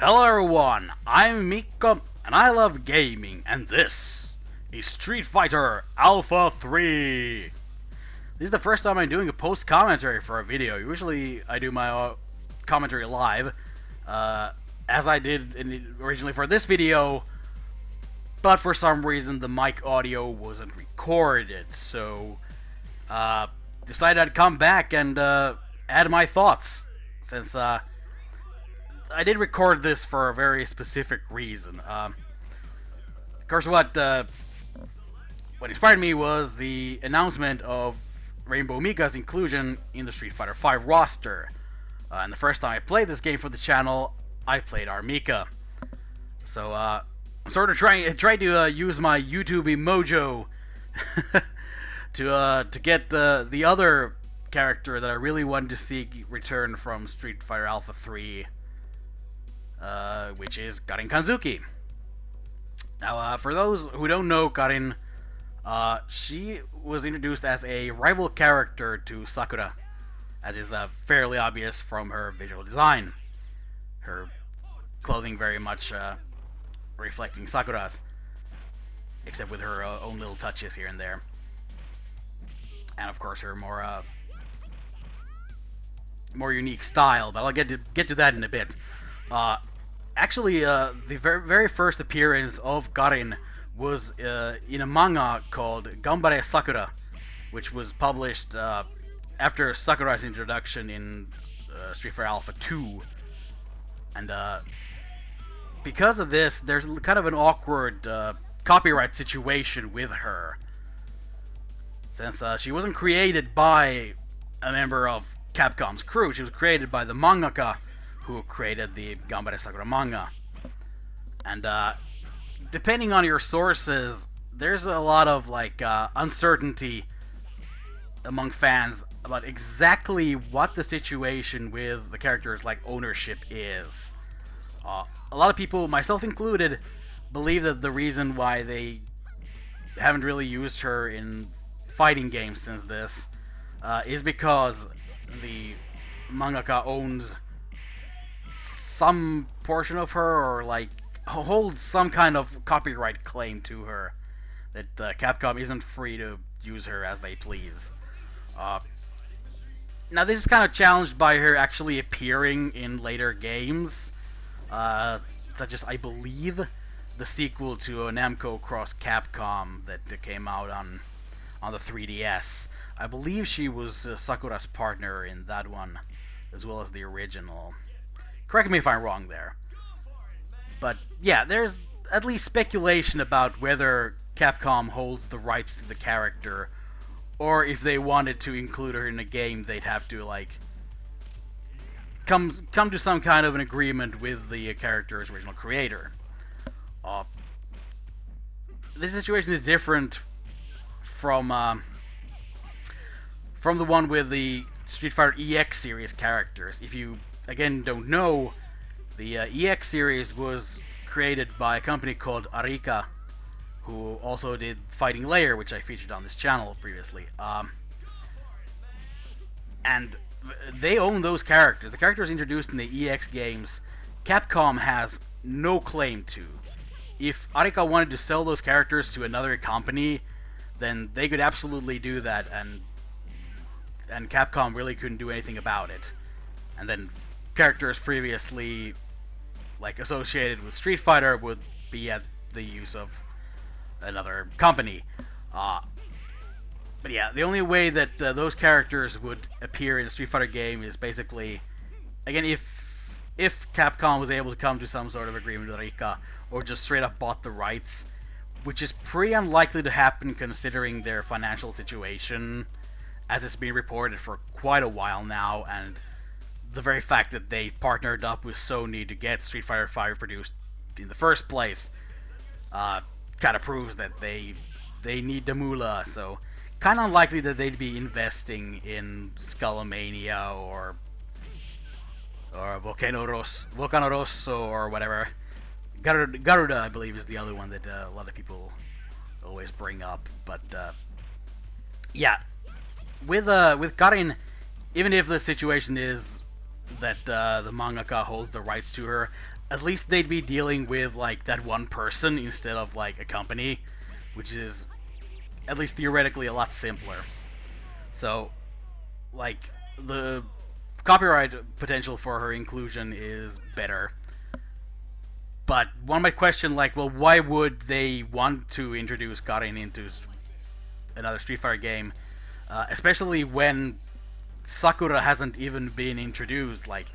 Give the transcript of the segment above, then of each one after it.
Hello everyone, I'm Mikko and I love gaming, and this is Street Fighter Alpha 3. This is the first time I'm doing a post-commentary for a video. Usually I do my commentary live, as I did originally for this video, but for some reason the mic audio wasn't recorded, so decided I'd come back and add my thoughts, since I did record this for a very specific reason. Of course, what inspired me was the announcement of Rainbow Mika's inclusion in the Street Fighter V roster. And the first time I played this game for the channel, I played our Mika. So I'm sort of trying to use my YouTube mojo to get the other character that I really wanted to see return from Street Fighter Alpha 3. Which is Karin Kanzuki. Now, for those who don't know Karin, she was introduced as a rival character to Sakura, as is fairly obvious from her visual design. Her clothing very much reflecting Sakura's, except with her own little touches here and there. And of course her more unique style, but I'll get to that in a bit. Actually, the very first appearance of Karin was in a manga called Gambare Sakura, which was published after Sakura's introduction in Street Fighter Alpha 2. And because of this, there's kind of an awkward copyright situation with her, since she wasn't created by a member of Capcom's crew. She was created by the mangaka who created the Gambare Sakura manga. And depending on your sources, there's a lot of uncertainty among fans about exactly what the situation with the character's ownership is. A lot of people, myself included, believe that the reason why they haven't really used her in fighting games since this is because the mangaka owns some portion of her, or holds some kind of copyright claim to her, that Capcom isn't free to use her as they please. Now this is kind of challenged by her actually appearing in later games, such as, I believe, the sequel to a Namco Cross Capcom that came out on the 3DS. I believe she was Sakura's partner in that one, as well as the original. Correct me if I'm wrong there. But yeah, there's at least speculation about whether Capcom holds the rights to the character, or if they wanted to include her in a game, they'd have to come to some kind of an agreement with the character's original creator. This situation is different from the one with the Street Fighter EX series characters. If you again don't know, the EX series was created by a company called Arika, who also did Fighting Layer, which I featured on this channel previously. And they own those characters. The characters introduced in the EX games, Capcom has no claim to. If Arika wanted to sell those characters to another company, then they could absolutely do that, and Capcom really couldn't do anything about it. And then characters previously associated with Street Fighter would be at the use of another company. But yeah, the only way that those characters would appear in a Street Fighter game is basically, again, if Capcom was able to come to some sort of agreement with Rika, or just straight up bought the rights, which is pretty unlikely to happen considering their financial situation, as it's been reported for quite a while now, and the very fact that they partnered up with Sony to get Street Fighter V produced in the first place kind of proves that they need the moolah. So kind of unlikely that they'd be investing in Skullomania or Volcano Rosso or whatever. Garuda, I believe, is the other one that a lot of people always bring up. But yeah, with Karin, even if the situation is that the mangaka holds the rights to her, at least they'd be dealing with like that one person instead of like a company, which is at least theoretically a lot simpler. So, like, the copyright potential for her inclusion is better. But one might question, like, well, why would they want to introduce Karin into another Street Fighter game, especially when Sakura hasn't even been introduced? Like,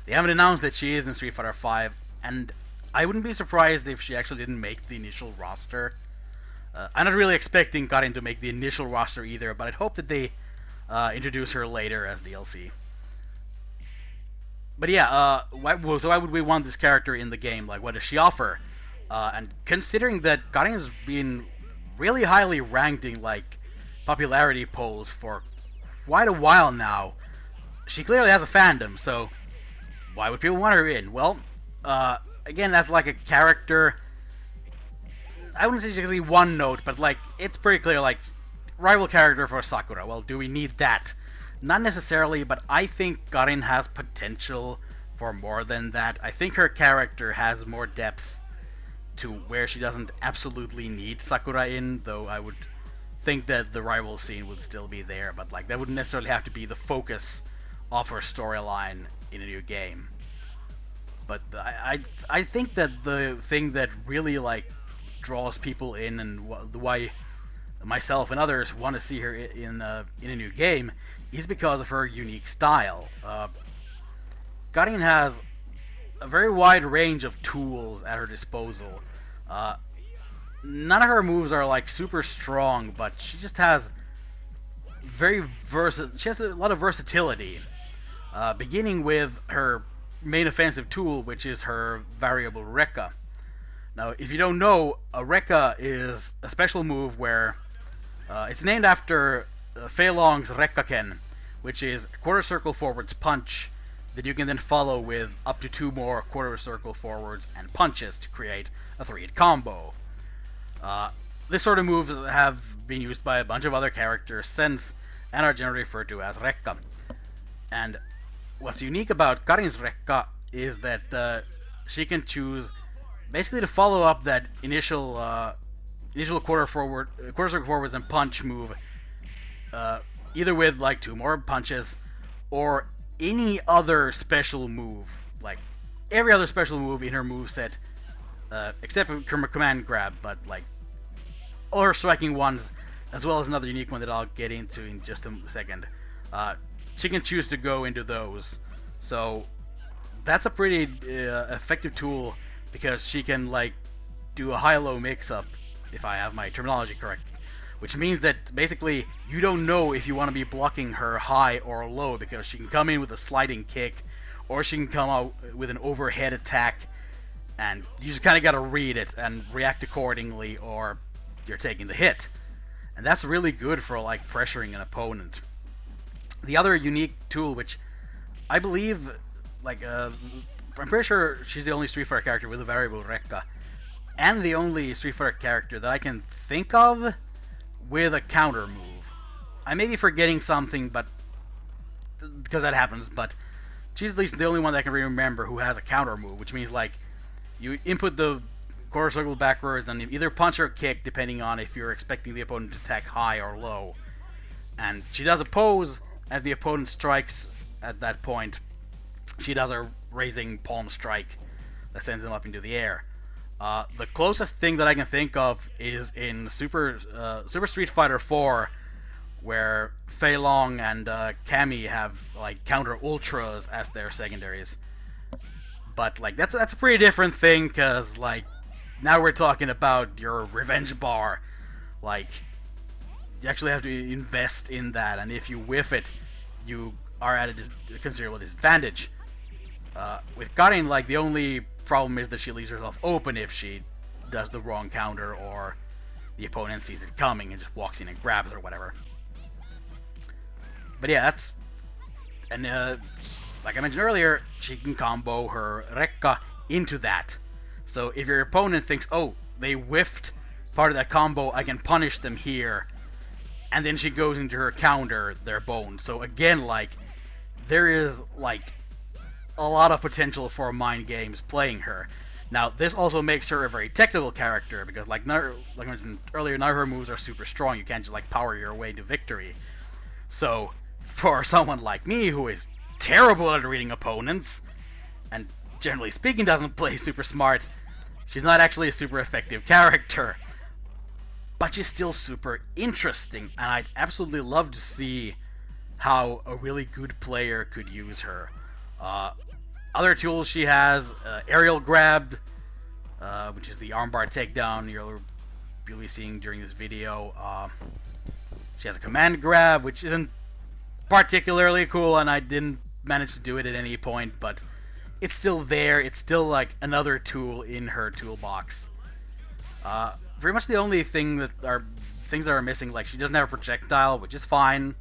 they haven't announced that she is in Street Fighter 5, and I wouldn't be surprised if she actually didn't make the initial roster. I'm not really expecting Karin to make the initial roster either, but I'd hope that they introduce her later as DLC. But yeah, so why would we want this character in the game? Like, what does she offer? And considering that Karin has been really highly ranked in like popularity polls for quite a while now, she clearly has a fandom. So why would people want her in? Well, again, as like a character, I wouldn't say exactly one note, but like it's pretty clear, like rival character for Sakura. Well, do we need that? Not necessarily, but I think Karin has potential for more than that. I think her character has more depth to where she doesn't absolutely need Sakura in, though I would think that the rival scene would still be there, but like that wouldn't necessarily have to be the focus of her storyline in a new game. But I think that the thing that really like draws people in and why myself and others want to see her in a new game is because of her unique style. Karin has a very wide range of tools at her disposal. None of her moves are like super strong, but she just has she has a lot of versatility. Beginning with her main offensive tool, which is her variable Rekka. Now, if you don't know, a Rekka is a special move where it's named after Fei Long's Rekka-ken, which is a quarter circle forwards punch that you can then follow with up to 2 more quarter circle forwards and punches to create a 3-hit combo. This sort of moves have been used by a bunch of other characters since and are generally referred to as Rekka. And what's unique about Karin's Rekka is that she can choose basically to follow up that initial quarter circle forwards and punch move, either with like 2 more punches or any other special move, like every other special move in her moveset, except for command grab, but like all her striking ones, as well as another unique one that I'll get into in just a second. She can choose to go into those, so that's a pretty effective tool because she can like do a high-low mix-up, if I have my terminology correct, which means that basically you don't know if you want to be blocking her high or low because she can come in with a sliding kick or she can come out with an overhead attack, and you just kind of got to read it and react accordingly or you're taking the hit. And that's really good for like pressuring an opponent. The other unique tool, which I believe, like, I'm pretty sure she's the only Street Fighter character with a variable Rekka, and the only Street Fighter character that I can think of with a counter move. I may be forgetting something, but because that happens, but she's at least the only one that I can remember who has a counter move, which means like you input the quarter circle backwards and either punch or kick depending on if you're expecting the opponent to attack high or low. And she does a pose, and the opponent strikes at that point, she does a raising palm strike that sends them up into the air. The closest thing that I can think of is in Super Street Fighter 4, where Fei Long and Cammy have like counter ultras as their secondaries. But like that's a pretty different thing, because like now we're talking about your revenge bar. Like you actually have to invest in that, and if you whiff it, you are at a considerable disadvantage. With Karin, like the only problem is that she leaves herself open if she does the wrong counter or the opponent sees it coming and just walks in and grabs it or whatever. But yeah, that's... And like I mentioned earlier, she can combo her Rekka into that. So if your opponent thinks, oh, they whiffed part of that combo, I can punish them here, and then she goes into her counter, they're boned. So again, like, there is like a lot of potential for mind games playing her. Now, this also makes her a very technical character, because like I mentioned earlier, none of her moves are super strong. You can't just like power your way to victory. So, for someone like me, who is terrible at reading opponents, and generally speaking doesn't play super smart, she's not actually a super effective character. But she's still super interesting, and I'd absolutely love to see how a really good player could use her. Other tools she has, aerial grab, which is the armbar takedown you'll be seeing during this video. She has a command grab, which isn't particularly cool, and I didn't manage to do it at any point, but it's still there. It's still like another tool in her toolbox. Very much the only things that are missing, like she doesn't have a projectile, which is fine.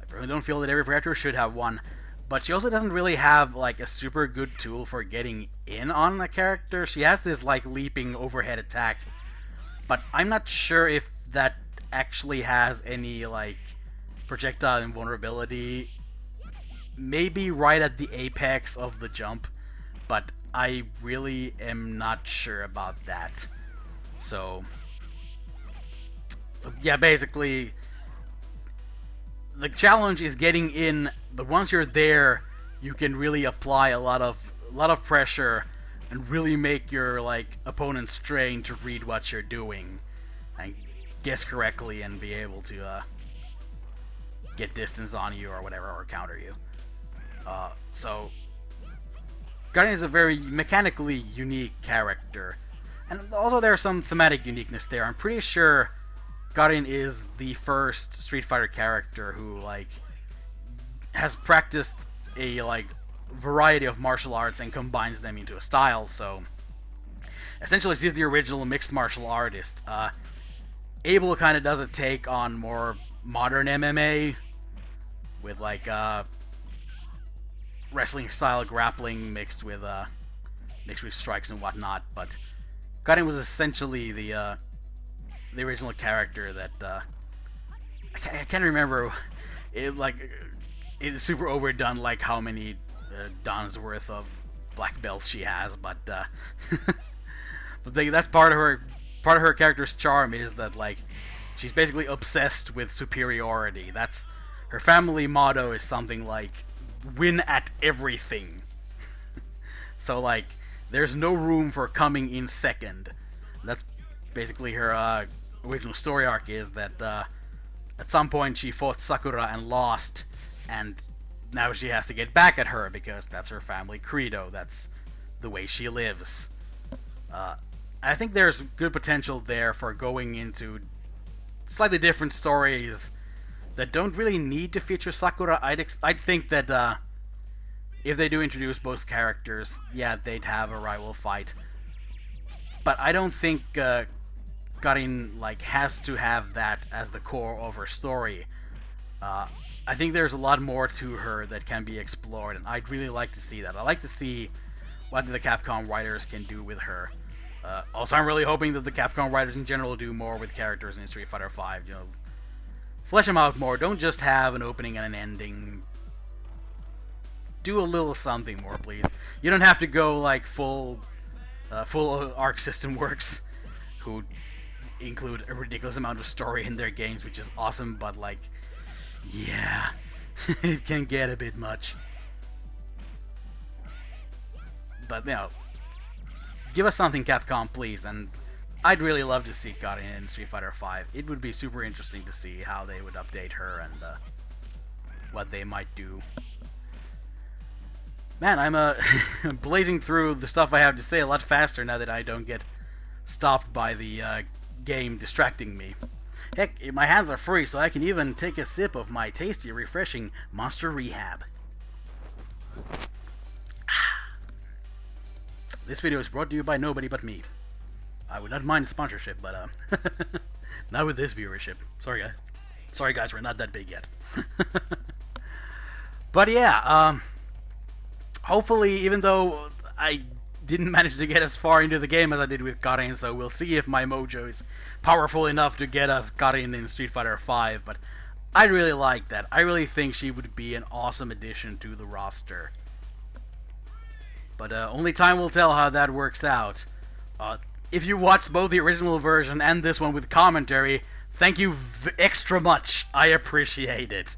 I really don't feel that every character should have one. But she also doesn't really have like a super good tool for getting in on a character. She has this like leaping overhead attack, but I'm not sure if that actually has any like projectile invulnerability. Maybe right at the apex of the jump, but I really am not sure about that. So yeah, basically the challenge is getting in, but once you're there, you can really apply a lot of pressure and really make your like opponent strain to read what you're doing and guess correctly and be able to get distance on you or whatever, or counter you. So Karin is a very mechanically unique character, and although there's some thematic uniqueness there, I'm pretty sure Karin is the first Street Fighter character who like has practiced a like variety of martial arts and combines them into a style. So essentially she's the original mixed martial artist. Abel kind of does a take on more modern MMA with like wrestling style grappling mixed with strikes and whatnot, but Karin was essentially the original character that I can't remember. It's super overdone, like how many Don's worth of black belts she has, but but that's part of her character's charm, is that like she's basically obsessed with superiority. That's her family motto, is something like win at everything. So like there's no room for coming in second. That's basically her original story arc, is that at some point she fought Sakura and lost, and now she has to get back at her because that's her family credo. That's the way she lives. I think there's good potential there for going into slightly different stories that don't really need to feature Sakura. I'd think that if they do introduce both characters, yeah, they'd have a rival fight. But I don't think Karin like has to have that as the core of her story. I think there's a lot more to her that can be explored, and I'd really like to see that. I'd like to see what the Capcom writers can do with her. Also, I'm really hoping that the Capcom writers in general do more with characters in Street Fighter V. You know, flesh them out more. Don't just have an opening and an ending. Do a little something more, please. You don't have to go like full Arc System Works, who include a ridiculous amount of story in their games, which is awesome, but like, yeah, it can get a bit much. But, you know, give us something, Capcom, please, and I'd really love to see Karin in Street Fighter V. It would be super interesting to see how they would update her and what they might do. Man, I'm blazing through the stuff I have to say a lot faster now that I don't get stopped by the game distracting me. Heck, my hands are free, so I can even take a sip of my tasty, refreshing Monster Rehab. This video is brought to you by nobody but me. I would not mind a sponsorship, but not with this viewership. Sorry guys, we're not that big yet. But yeah, hopefully, even though I didn't manage to get as far into the game as I did with Karin, so we'll see if my mojo is powerful enough to get us Karin in Street Fighter V, but I really like that. I really think she would be an awesome addition to the roster. But only time will tell how that works out. If you watched both the original version and this one with commentary, thank you extra much. I appreciate it.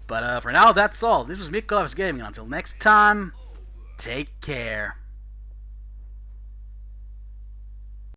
But for now, that's all. This was Mikko Gaming. Until next time, take care.